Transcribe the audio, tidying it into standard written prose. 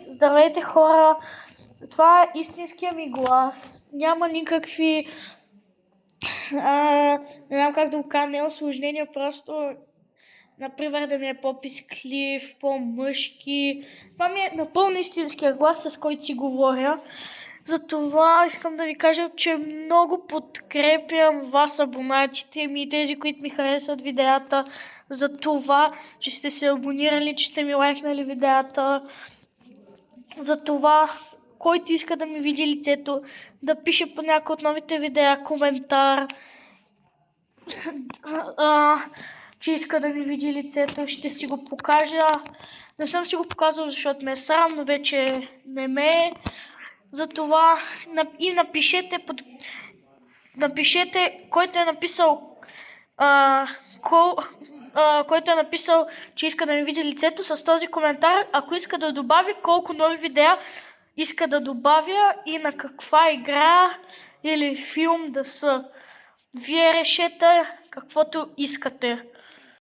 Здравейте хора, това е истинския ми глас. Няма никакви, не знам как да го кажа, не е усложнение, просто, например, да ми е по-писклив, по-мъжки. Това ми е напълно истинския глас, с който си говоря. Затова искам да ви кажа, че много подкрепям вас, абонатите ми, тези, които ми харесват видеята, за това, че сте се абонирали, че сте ми лайкнали видеята. За това, който иска да ми види лицето, да пише по някой от новите видеа коментар, че иска да ми види лицето, ще си го покажа. Не съм си го показал, защото ме е срам, но вече не ме е. Затова и напишете, който е написал, който е написал, че иска да ми види лицето, с този коментар, ако иска да добави колко нови видеа иска да добавя и на каква игра или филм да са. Вие решете каквото искате.